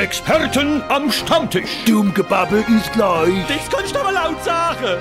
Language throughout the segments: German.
Experten am Stammtisch. Dummgebabbel ist gleich. Das kannst du aber laut sagen.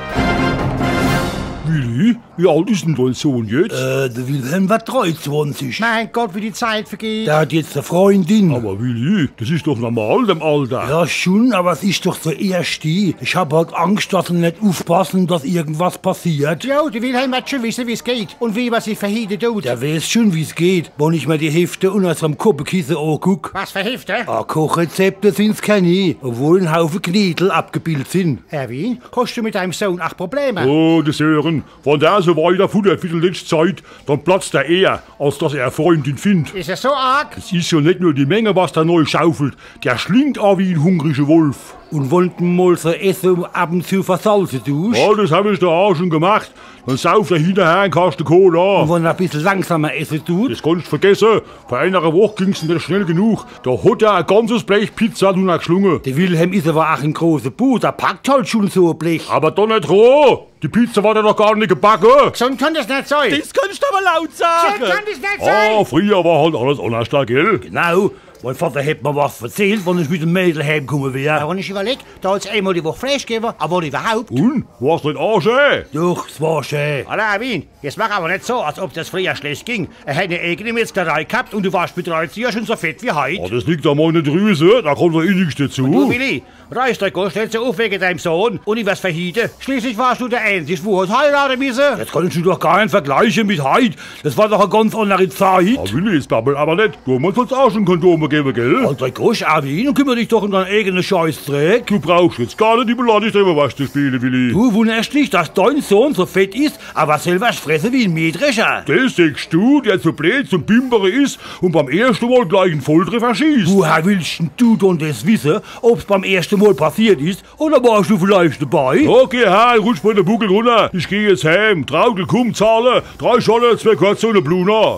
Willi, wie alt ist denn dein Sohn jetzt? Der Wilhelm war 23. Mein Gott, wie die Zeit vergeht. Der hat jetzt eine Freundin. Aber Willi, das ist doch normal in dem Alter. Ja, schon, aber es ist doch der Erste. Ich hab halt Angst, dass er nicht aufpassen, dass irgendwas passiert. Jo, der Wilhelm wird schon wissen, wie es geht und wie man sich verhindern tut. Der weiß schon, wie es geht, wenn ich mir die Hefte unter seinem Kopfkissen anguck. Was für Hefte? Kochrezepte sind's keine, obwohl ein Haufen Knädel abgebildet sind. Erwin, hast du mit deinem Sohn auch Probleme? Oh, das Hören. Wenn der so weiter futtert wie die letzte Zeit, dann platzt er eher, als dass er eine Freundin findet. Ist er so arg? Es ist ja nicht nur die Menge, was der neu schaufelt. Der schlingt auch wie ein hungriger Wolf. Und wollten mal so Essen ab und zu versalzen tust. Ja, das hab ich da auch schon gemacht. Dann sauft er hinterher einen Kasten Cola. Und wenn er ein bisschen langsamer essen tut. Das kannst du vergessen. Vor einer Woche ging's nicht schnell genug. Da hat er ein ganzes Blech Pizza nur noch geschlungen. Der Wilhelm ist aber auch ein großer Bub, der packt halt schon so ein Blech. Aber doch nicht roh. Die Pizza war da noch gar nicht gebacken. Gesund kann das nicht sein. Das kannst du aber laut sagen. Gesund kann das nicht sein. Ah, früher war halt alles anders da, gell? Genau. Mein Vater hat mir was erzählt, wenn ich mit dem Mädel heimgekommen wäre. Wenn ich überlege, da hat's einmal die Woche Fleisch gegeben, aber überhaupt. Und? War's nicht auch schön? Doch, es war schön. Alter, Erwin, jetzt mach aber nicht so, als ob das früher schlecht ging. Er hätte eine eigene Metzgerei gehabt und du warst mit 30 Jahren schon so fett wie heute. Ah, das liegt an meiner Drüse. Da kommt doch eh nichts Du, dazu. Willi, reiß dich an, stell dich auf wegen deinem Sohn und ich was verhieden. Schließlich warst du der Einzige, wo hat heiraten müssen. Jetzt kannst du doch gar nicht vergleichen mit heute. Das war doch eine ganz andere Zeit. Ah, Willi, ist babbel aber nicht. Du musst uns auch schon Kondome geben, gell? Alter Gosch, Erwin, und kümmere dich doch um deinen eigenen Scheißdreck. Du brauchst jetzt gar nicht die beleidigt drüber was zu spielen, Willi. Du wunderst dich, dass dein Sohn so fett ist, aber selber fressen wie ein Mähdrescher. Das sagst du, der so blöd zum Bimbere ist und beim ersten Mal gleich einen Volltreffer schießt. Woher willst denn du denn das wissen, ob's beim ersten Mal passiert ist, oder warst du vielleicht dabei? Okay, Herr, rutsch mal den Buckel runter. Ich geh jetzt heim. Traudel, komm, zahlen. 3 Scholle, 2 Kurze und eine Bluna.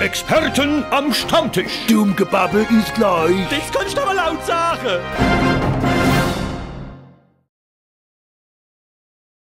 Experten am Stammtisch. Dummgebabbel ist gleich. Das kannst du aber laut sagen.